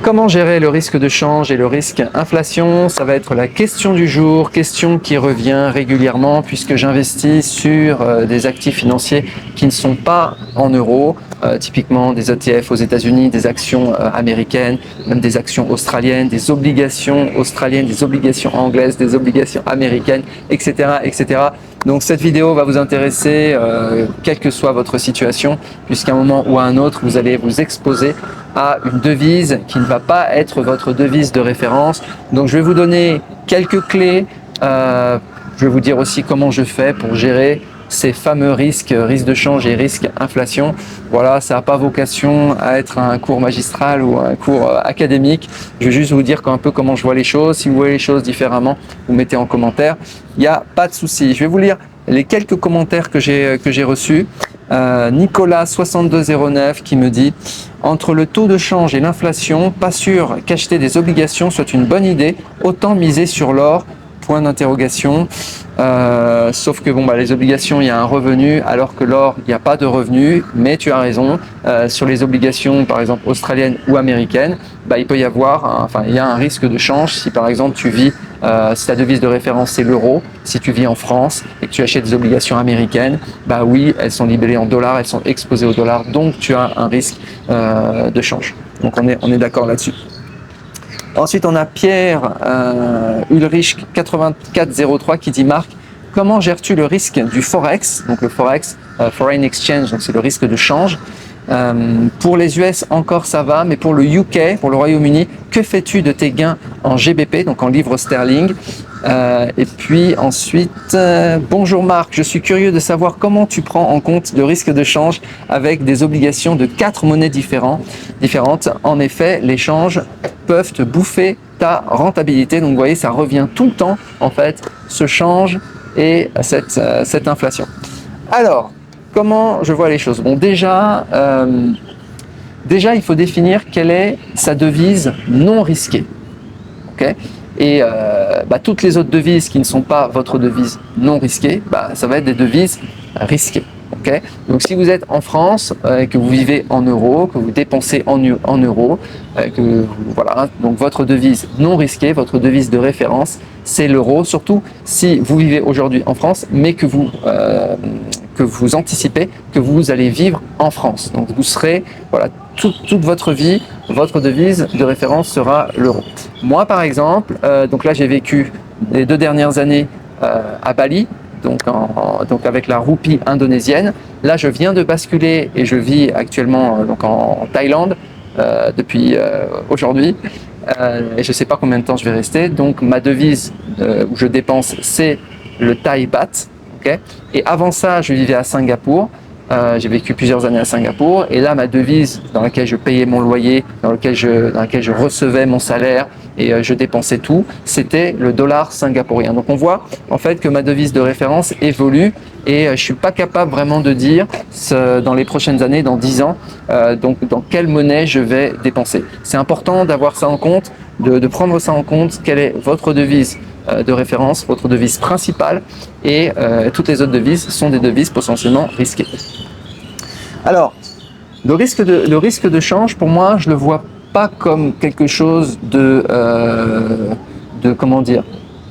Comment gérer le risque de change et le risque inflation? Ça va être la question du jour, question qui revient régulièrement puisque j'investis sur des actifs financiers qui ne sont pas en euros, typiquement des ETF aux États-Unis, des actions américaines, même des actions australiennes, des obligations australiennes, des obligations anglaises, des obligations américaines, etc., etc. Donc cette vidéo va vous intéresser quelle que soit votre situation, puisqu'à un moment ou à un autre, vous allez vous exposer à une devise qui ne va pas être votre devise de référence. Donc je vais vous donner quelques clés, je vais vous dire aussi comment je fais pour gérer ces fameux risques de change et risques inflation. Voilà, ça n'a pas vocation à être un cours magistral ou un cours académique. Je vais juste vous dire un peu comment je vois les choses. Si vous voyez les choses différemment, vous mettez en commentaire. Il n'y a pas de souci. Je vais vous lire les quelques commentaires que j'ai reçus. Nicolas 6209 qui me dit: entre le taux de change et l'inflation, pas sûr qu'acheter des obligations soit une bonne idée, autant miser sur l'or. Point d'interrogation. Sauf que les obligations, il y a un revenu, alors que l'or, il n'y a pas de revenu. Mais tu as raison, sur les obligations, par exemple australiennes ou américaines, il peut y avoir, il y a un risque de change. Si par exemple tu vis, si ta devise de référence c'est l'euro, si tu vis en France et que tu achètes des obligations américaines, oui, elles sont libellées en dollars, elles sont exposées au dollar, donc tu as un risque de change. Donc on est d'accord là-dessus. Ensuite, on a Pierre Ulrich 8403 qui dit: Marc, comment gères-tu le risque du Forex? Donc le Forex, Foreign Exchange, donc c'est le risque de change. Pour les US encore ça va, mais pour le UK, pour le Royaume-Uni, que fais-tu de tes gains en GBP, donc en livres sterling? Et puis ensuite, bonjour Marc, je suis curieux de savoir comment tu prends en compte le risque de change avec des obligations de 4 monnaies différentes. En effet, les changes peuvent te bouffer ta rentabilité. Donc vous voyez, ça revient tout le temps en fait, ce change et cette inflation. Alors, comment je vois les choses? Bon, déjà, il faut définir quelle est sa devise non risquée. Okay, et toutes les autres devises qui ne sont pas votre devise non risquée, ça va être des devises risquées. Okay, donc si vous êtes en France, que vous vivez en euros, que vous dépensez en euros, donc votre devise non risquée, votre devise de référence, c'est l'euro, surtout si vous vivez aujourd'hui en France, mais que vous anticipez que vous allez vivre en France. Donc vous serez, toute votre vie, votre devise de référence sera l'euro. Moi par exemple, donc là j'ai vécu les 2 dernières années à Bali, donc avec la roupie indonésienne. Là je viens de basculer et je vis actuellement en Thaïlande depuis aujourd'hui. Et je ne sais pas combien de temps je vais rester. Donc ma devise où je dépense, c'est le Thai baht. Okay, et avant ça, je vivais à Singapour. J'ai vécu plusieurs années à Singapour. Et là, ma devise dans laquelle je payais mon loyer, dans laquelle je recevais mon salaire et je dépensais tout, c'était le dollar singapourien. Donc on voit en fait que ma devise de référence évolue et je ne suis pas capable vraiment de dire dans les prochaines années, dans 10 ans, donc dans quelle monnaie je vais dépenser. C'est important d'avoir ça en compte, de prendre ça en compte, quelle est votre devise de référence, votre devise principale, et toutes les autres devises sont des devises potentiellement risquées. Alors, le risque de change, pour moi, je le vois pas comme quelque chose de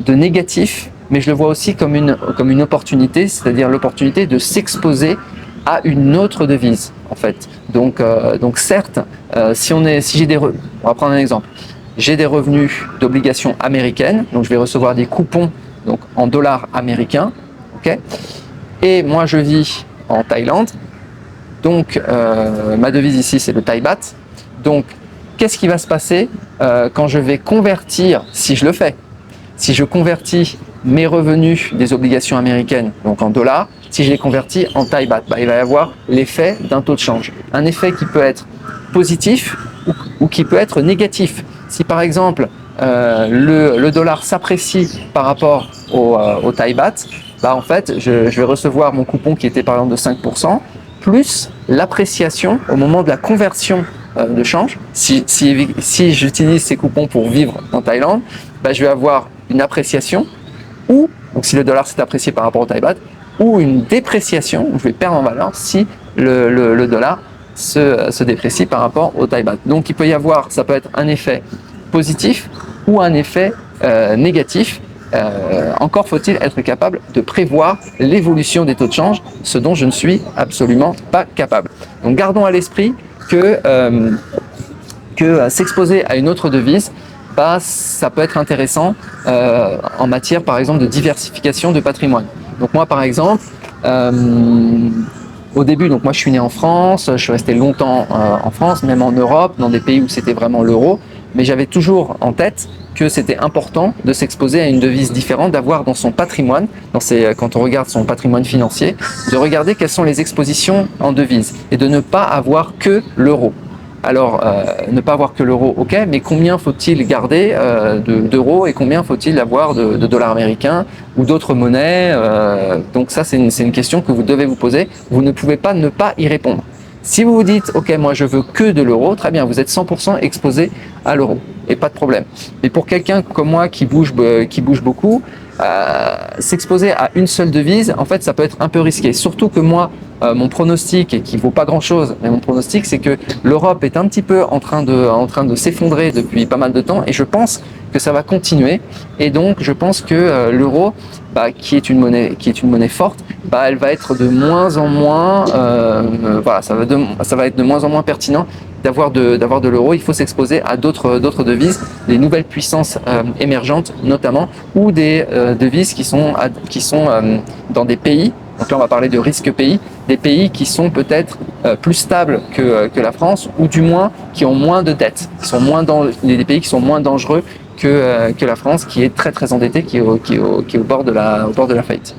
négatif, mais je le vois aussi comme une opportunité, c'est-à-dire l'opportunité de s'exposer à une autre devise, en fait. Donc certes, on va prendre un exemple. J'ai des revenus d'obligations américaines, donc je vais recevoir des coupons donc en dollars américains, okay, et moi je vis en Thaïlande, donc ma devise ici c'est le Thai baht. Donc qu'est-ce qui va se passer quand je vais convertir, si je le fais, si je convertis mes revenus des obligations américaines, donc en dollars, si je les convertis en Thai baht, il va y avoir l'effet d'un taux de change. Un effet qui peut être positif ou qui peut être négatif. Si par exemple le dollar s'apprécie par rapport au Thai baht, en fait je vais recevoir mon coupon qui était par exemple de 5%, plus l'appréciation au moment de la conversion de change. Si j'utilise ces coupons pour vivre en Thaïlande, je vais avoir une appréciation, ou donc si le dollar s'est apprécié par rapport au Thai baht, ou une dépréciation, où je vais perdre en valeur si le dollar se déprécie par rapport au Thai baht. Donc il peut y avoir, ça peut être un effet positif ou un effet négatif. Encore faut-il être capable de prévoir l'évolution des taux de change, ce dont je ne suis absolument pas capable. Donc gardons à l'esprit que s'exposer à une autre devise, ça peut être intéressant en matière par exemple de diversification de patrimoine. Donc moi par exemple, au début, donc moi je suis né en France, je suis resté longtemps en France, même en Europe, dans des pays où c'était vraiment l'euro, mais j'avais toujours en tête que c'était important de s'exposer à une devise différente, d'avoir dans son patrimoine, quand on regarde son patrimoine financier, de regarder quelles sont les expositions en devises et de ne pas avoir que l'euro. Alors, ne pas avoir que l'euro, ok, mais combien faut-il garder d'euros et combien faut-il avoir de dollars américains ou d'autres monnaies donc ça, c'est une question que vous devez vous poser. Vous ne pouvez pas ne pas y répondre. Si vous vous dites, ok, moi je veux que de l'euro, très bien, vous êtes 100% exposé à l'euro et pas de problème. Mais pour quelqu'un comme moi qui bouge beaucoup, s'exposer à une seule devise, en fait, ça peut être un peu risqué. Surtout que moi, mon pronostic, et qui vaut pas grand-chose, mais mon pronostic, c'est que l'Europe est un petit peu en train de s'effondrer depuis pas mal de temps, et je pense que ça va continuer. Et donc, je pense que l'euro, qui est une monnaie forte, elle va être de moins en moins, voilà, ça va être de moins en moins pertinent d'avoir de l'euro. Il faut s'exposer à d'autres devises, des nouvelles puissances émergentes notamment, ou des devises qui sont dans des pays. Donc là, on va parler de risque pays, des pays qui sont peut-être plus stables que la France, ou du moins qui ont moins de dettes, des pays qui sont moins dangereux que la France, qui est très très endettée, qui est au bord de la faillite.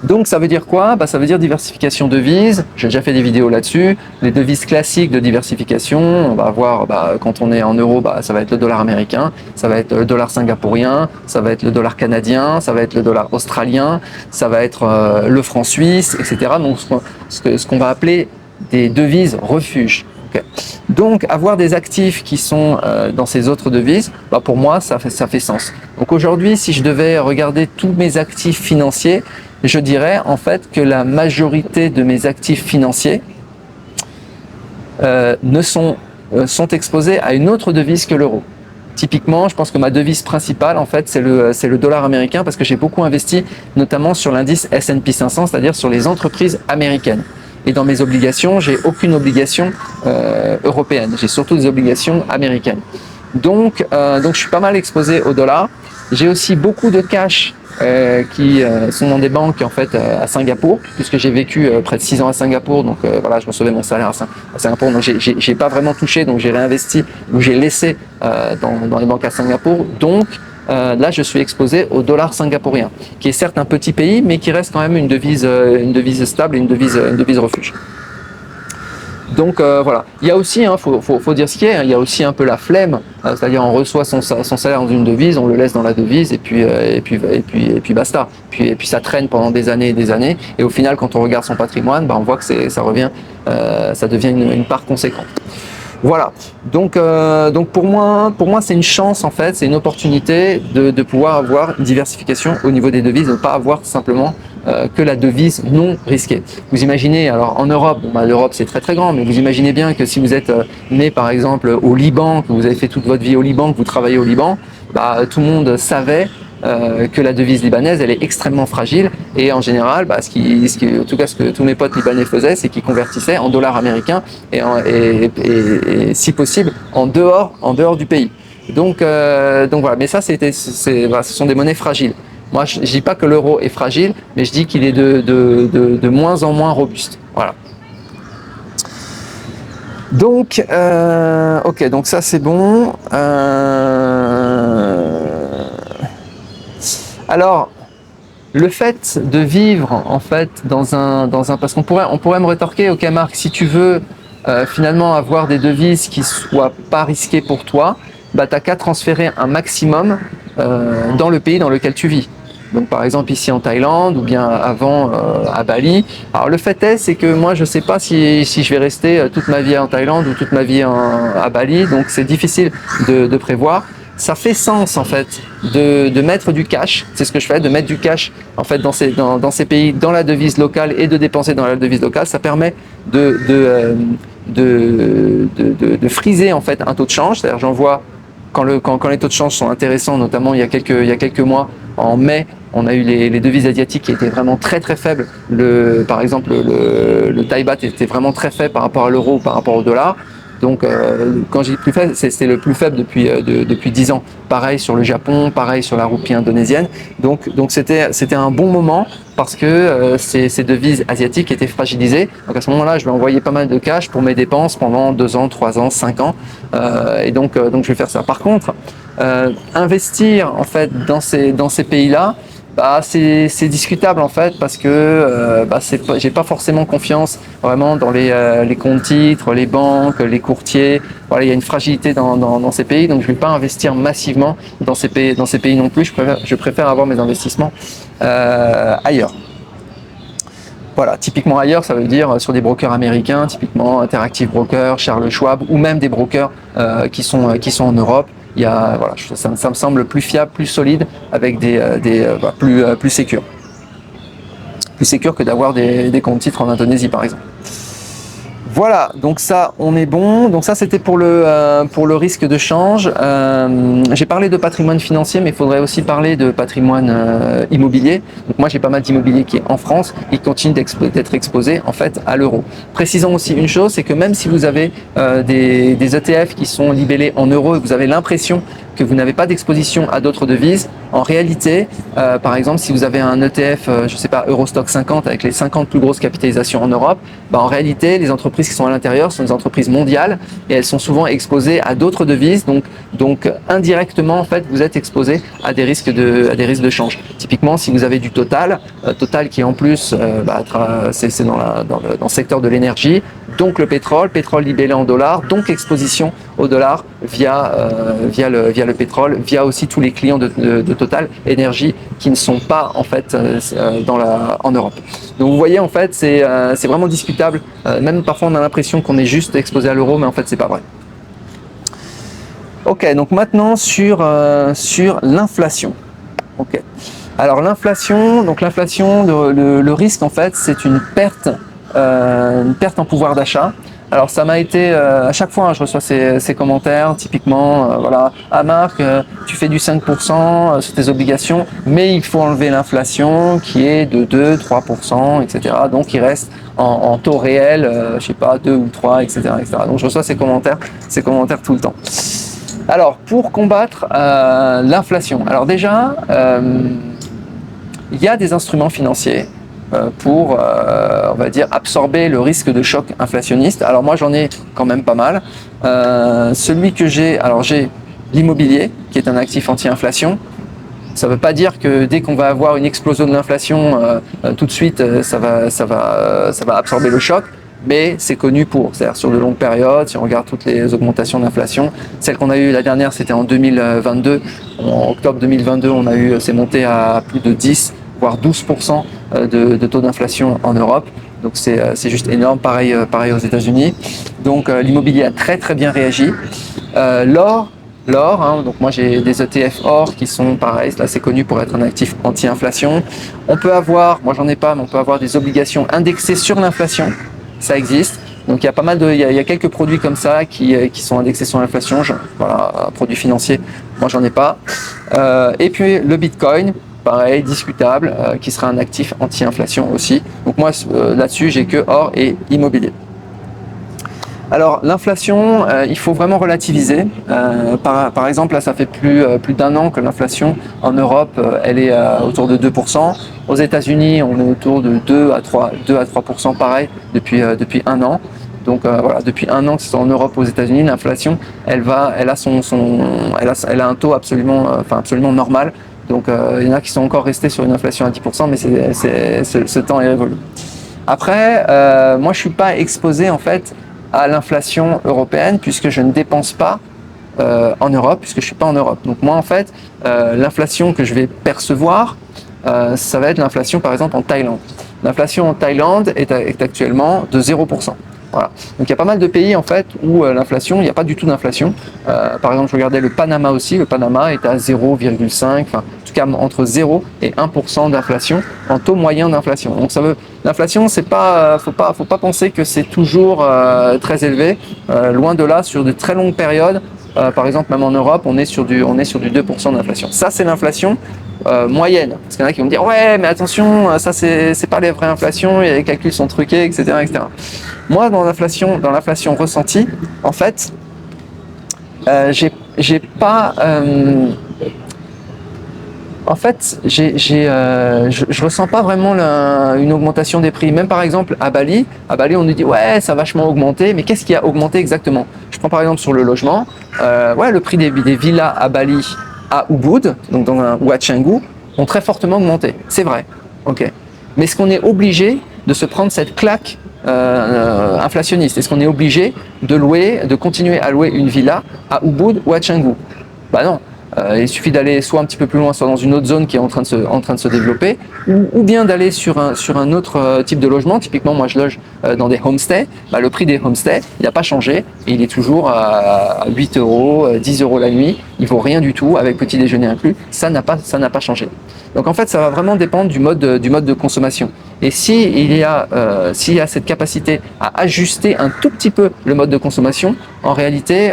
Donc ça veut dire quoi? Ça veut dire diversification de devises. J'ai déjà fait des vidéos là-dessus. Les devises classiques de diversification, on va avoir quand on est en euros, ça va être le dollar américain, ça va être le dollar singapourien, ça va être le dollar canadien, ça va être le dollar australien, ça va être le franc suisse, etc. Donc ce qu'on va appeler des devises refuges. Okay. Donc avoir des actifs qui sont dans ces autres devises, pour moi ça fait sens. Donc aujourd'hui, si je devais regarder tous mes actifs financiers, je dirais en fait que la majorité de mes actifs financiers sont exposés à une autre devise que l'euro. Typiquement, je pense que ma devise principale, en fait, c'est le dollar américain, parce que j'ai beaucoup investi notamment sur l'indice S&P 500, c'est-à-dire sur les entreprises américaines. Et dans mes obligations, j'ai aucune obligation européenne, j'ai surtout des obligations américaines. Donc je suis pas mal exposé au dollar. J'ai aussi beaucoup de cash qui sont dans des banques en fait à Singapour, puisque j'ai vécu près de 6 ans à Singapour, donc voilà, je recevais mon salaire à Singapour, donc j'ai pas vraiment touché, donc j'ai réinvesti ou j'ai laissé dans les banques à Singapour. Donc là, je suis exposé au dollar singapourien, qui est certes un petit pays, mais qui reste quand même une devise stable et une devise refuge. Donc voilà. Il y a aussi, faut dire ce qui est, il y a aussi un peu la flemme, c'est-à-dire on reçoit son salaire dans une devise, on le laisse dans la devise et puis basta. Et puis ça traîne pendant des années et des années. Et au final, quand on regarde son patrimoine, on voit que ça devient une part conséquente. Voilà, donc pour moi c'est une chance en fait, c'est une opportunité de pouvoir avoir une diversification au niveau des devises, de ne pas avoir simplement que la devise non risquée. Vous imaginez, alors en Europe, l'Europe c'est très très grand, mais vous imaginez bien que si vous êtes né par exemple au Liban, que vous avez fait toute votre vie au Liban, que vous travaillez au Liban, tout le monde savait que la devise libanaise elle est extrêmement fragile, et en général en tout cas ce que tous mes potes libanais faisaient, c'est qu'ils convertissaient en dollars américains et si possible en dehors du pays. Donc voilà, mais ça ce sont des monnaies fragiles. Moi je dis pas que l'euro est fragile, mais je dis qu'il est de moins en moins robuste. Voilà. Donc ok, donc ça c'est bon. Alors, le fait de vivre en fait dans un parce qu'on pourrait me rétorquer, ok Marc, si tu veux finalement avoir des devises qui soient pas risquées pour toi, t'as qu'à transférer un maximum dans le pays dans lequel tu vis. Donc par exemple ici en Thaïlande ou bien avant à Bali. Alors le fait est, c'est que moi je sais pas si je vais rester toute ma vie en Thaïlande ou toute ma vie à Bali, donc c'est difficile de prévoir. Ça fait sens en fait de mettre du cash, c'est ce que je fais, de mettre du cash en fait dans ces pays, dans la devise locale, et de dépenser dans la devise locale. Ça permet de friser en fait un taux de change. C'est-à-dire j'en vois quand les taux de change sont intéressants, notamment il y a quelques mois, en mai, on a eu les devises asiatiques qui étaient vraiment très très faibles. Par exemple, le Thai baht était vraiment très faible par rapport à l'euro ou par rapport au dollar. Donc, quand j'ai dit plus faible, c'est le plus faible depuis 10 ans. Pareil sur le Japon, pareil sur la roupie indonésienne. Donc c'était un bon moment parce que ces devises asiatiques étaient fragilisées. Donc à ce moment-là, je vais envoyer pas mal de cash pour mes dépenses pendant 2 ans, 3 ans, 5 ans. Donc je vais faire ça. Par contre, investir en fait dans ces pays-là, c'est discutable en fait parce que j'ai pas forcément confiance vraiment dans les comptes titres, les banques, les courtiers. Voilà, il y a une fragilité dans ces pays, donc je ne vais pas investir massivement dans ces pays non plus. Je préfère avoir mes investissements ailleurs. Voilà, typiquement ailleurs, ça veut dire sur des brokers américains, typiquement Interactive Brokers, Charles Schwab, ou même des brokers qui sont en Europe. Ça me semble plus fiable, plus solide, avec plus sécure. Plus sécure que d'avoir des comptes titres en Indonésie, par exemple. Voilà, donc ça, on est bon. Donc ça, c'était pour le risque de change. J'ai parlé de patrimoine financier, mais il faudrait aussi parler de patrimoine immobilier. Donc moi, j'ai pas mal d'immobilier qui est en France et qui continue d'être exposé en fait à l'euro. Précisons aussi une chose, c'est que même si vous avez des ETF qui sont libellés en euros et que vous avez l'impression que vous n'avez pas d'exposition à d'autres devises, en réalité, par exemple, si vous avez un ETF, je sais pas, Eurostock 50 avec les 50 plus grosses capitalisations en Europe, en réalité, les entreprises qui sont à l'intérieur sont des entreprises mondiales et elles sont souvent exposées à d'autres devises. Donc indirectement, en fait, vous êtes exposé à des risques de change. Typiquement, si vous avez du Total qui est en plus, c'est dans le secteur de l'énergie, donc le pétrole libellé en dollars, donc exposition au dollar via le pétrole, via aussi tous les clients de Total Énergie qui ne sont pas en fait en Europe. Donc vous voyez, en fait, c'est vraiment discutable. Même parfois on a l'impression qu'on est juste exposé à l'euro, mais en fait c'est pas vrai. Ok, donc maintenant sur l'inflation. Ok. Alors l'inflation, le risque en fait, c'est une perte en pouvoir d'achat. Alors ça m'a été, à chaque fois je reçois ces commentaires, typiquement, Marc, tu fais du 5% sur tes obligations, mais il faut enlever l'inflation qui est de 2, 3%, etc. Donc il reste en taux réel, je sais pas, 2 ou 3, etc., etc. Donc je reçois ces commentaires tout le temps. Alors pour combattre l'inflation, alors déjà, il y a des instruments financiers pour, on va dire, absorber le risque de choc inflationniste. Alors moi, j'en ai quand même pas mal. Celui que j'ai l'immobilier, qui est un actif anti-inflation. Ça ne veut pas dire que dès qu'on va avoir une explosion de l'inflation, tout de suite, ça va absorber le choc. Mais c'est connu c'est-à-dire sur de longues périodes, si on regarde toutes les augmentations d'inflation. Celle qu'on a eue la dernière, c'était en 2022. En octobre 2022, c'est monté à plus de 10, voire 12% de taux d'inflation en Europe. Donc c'est juste énorme, pareil aux États-Unis. Donc l'immobilier a très très bien réagi. L'or, donc moi j'ai des ETF or qui sont pareils, là c'est connu pour être un actif anti-inflation. On peut avoir, moi j'en ai pas, mais on peut avoir des obligations indexées sur l'inflation. Ça existe. Donc il y a pas mal il y a quelques produits comme ça qui sont indexés sur l'inflation. Voilà, produits financiers, moi j'en ai pas. Et puis le Bitcoin, pareil, discutable, qui sera un actif anti-inflation aussi. Donc moi là-dessus j'ai que or et immobilier. Alors l'inflation, il faut vraiment relativiser. Par exemple, là ça fait plus d'un an que l'inflation en Europe, elle est autour de 2%. Aux États-Unis, on est autour de 2 à 3% pareil depuis un an. Donc depuis un an que c'est en Europe, aux États-Unis, l'inflation, elle a un taux absolument normal. Donc il y en a qui sont encore restés sur une inflation à 10%, mais ce temps est révolu. Après, moi je suis pas exposé en fait à l'inflation européenne puisque je ne dépense pas en Europe, puisque je suis pas en Europe. Donc moi en fait, l'inflation que je vais percevoir, ça va être l'inflation par exemple en Thaïlande. L'inflation en Thaïlande est actuellement de 0%. Voilà. Donc il y a pas mal de pays en fait où l'inflation, il n'y a pas du tout d'inflation. Par exemple, je regardais le Panama aussi. Le Panama est à 0,5, enfin en tout cas entre 0 et 1% d'inflation en taux moyen d'inflation. Donc ça veut, l'inflation, c'est pas, faut pas penser que c'est toujours très élevé. Loin de là, sur de très longues périodes. Par exemple, même en Europe, on est sur du 2% d'inflation. Ça, c'est l'inflation moyenne. Parce qu'il y en a qui vont me dire ouais, mais attention, ça c'est pas les vraies inflations, les calculs sont truqués, etc., etc. Moi, dans l'inflation ressentie, en fait, j'ai pas. En fait, je ressens pas vraiment une augmentation des prix. Même par exemple à Bali, on nous dit ouais, ça a vachement augmenté, mais qu'est-ce qui a augmenté exactement? Je prends par exemple sur le logement, ouais, le prix des villas à Bali, à Ubud, donc ou à Canggu, ont très fortement augmenté. C'est vrai, ok. Mais est-ce qu'on est obligé de se prendre cette claque inflationniste? Est-ce qu'on est obligé de continuer à louer une villa à Ubud ou à Canggu? Bah non. Il suffit d'aller soit un petit peu plus loin, soit dans une autre zone qui est en train de se développer, ou bien d'aller sur un autre type de logement. Typiquement, moi je loge dans des homestays. Bah, le prix des homestays, il n'a pas changé. Et il est toujours à 8 euros, 10 euros la nuit. Il vaut rien du tout avec petit déjeuner inclus. Ça n'a pas changé. Donc en fait, ça va vraiment dépendre du mode de consommation. Et s'il y a cette capacité à ajuster un tout petit peu le mode de consommation, en réalité,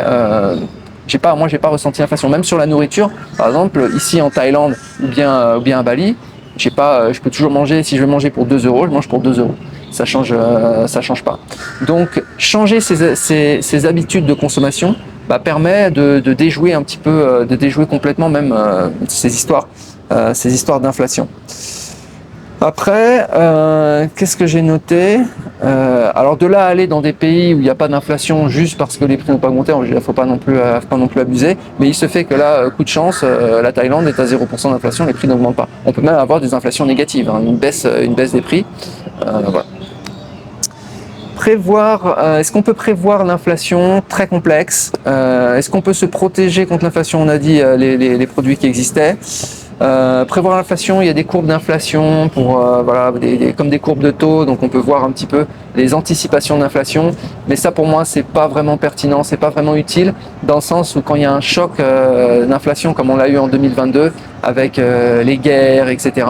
moi, j'ai pas ressenti l'inflation. Même sur la nourriture, par exemple, ici en Thaïlande ou bien à Bali, je peux toujours manger. Si je veux manger pour 2 euros, je mange pour 2 euros. Ça change pas. Donc, changer ses habitudes de consommation permet de déjouer un petit peu, de déjouer complètement même ces histoires d'inflation. Après, qu'est-ce que j'ai noté? Alors de là à aller dans des pays où il n'y a pas d'inflation juste parce que les prix n'ont pas augmenté, il ne faut pas non plus abuser. Mais il se fait que là, coup de chance, la Thaïlande est à 0% d'inflation, les prix n'augmentent pas. On peut même avoir des inflations négatives, hein, une baisse des prix. Voilà. Est-ce qu'on peut prévoir l'inflation? Très complexe. Est-ce qu'on peut se protéger contre l'inflation? On a dit les produits qui existaient. Prévoir l'inflation, il y a des courbes d'inflation pour comme des courbes de taux, donc on peut voir un petit peu les anticipations d'inflation, mais ça pour moi c'est pas vraiment pertinent, c'est pas vraiment utile dans le sens où quand il y a un choc d'inflation comme on l'a eu en 2022 avec les guerres, etc.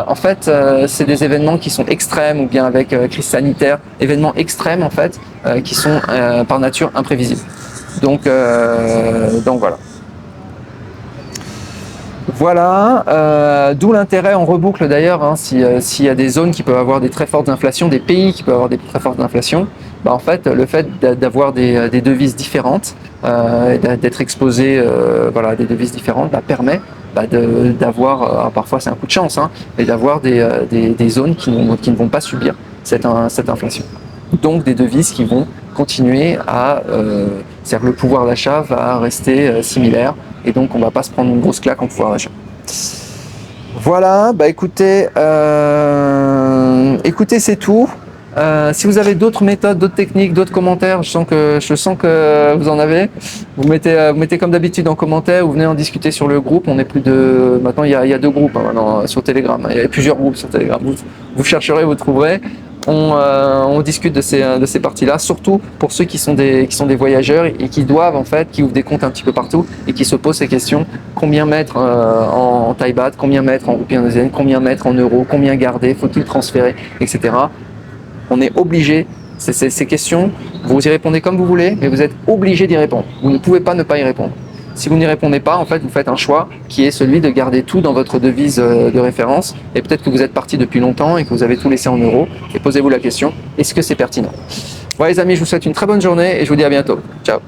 En fait, c'est des événements qui sont extrêmes ou bien avec crise sanitaire, événements extrêmes en fait qui sont par nature imprévisibles. Donc voilà. Voilà, d'où l'intérêt, on reboucle d'ailleurs, hein, s'il y a des zones qui peuvent avoir des très fortes inflations, des pays qui peuvent avoir des très fortes inflations, en fait, le fait d'avoir des devises différentes, d'être exposé à des devises différentes, permet d'avoir, parfois c'est un coup de chance, hein, mais d'avoir des zones qui ne vont pas subir cette inflation. Donc des devises qui vont continuer c'est-à-dire que le pouvoir d'achat va rester similaire et donc on ne va pas se prendre une grosse claque en pouvoir d'achat. Voilà, écoutez, c'est tout. Si vous avez d'autres méthodes, d'autres techniques, d'autres commentaires, je sens que vous en avez. Vous mettez comme d'habitude en commentaire, vous venez en discuter sur le groupe. On est plus de, maintenant il y a 2 groupes maintenant sur Telegram. Il y a plusieurs groupes sur Telegram. Vous chercherez, vous trouverez. On discute de ces parties-là, surtout pour ceux qui sont des voyageurs et qui ouvrent des comptes un petit peu partout et qui se posent ces questions. Combien mettre en Thaï baht, combien mettre en roupies indonésiennes, combien mettre en euros, combien garder, faut-il transférer, etc. On est obligé, ces questions, vous y répondez comme vous voulez, mais vous êtes obligé d'y répondre. Vous ne pouvez pas ne pas y répondre. Si vous n'y répondez pas, en fait, vous faites un choix qui est celui de garder tout dans votre devise de référence. Et peut-être que vous êtes parti depuis longtemps et que vous avez tout laissé en euros. Et posez-vous la question, est-ce que c'est pertinent? Voilà les amis, je vous souhaite une très bonne journée et je vous dis à bientôt. Ciao.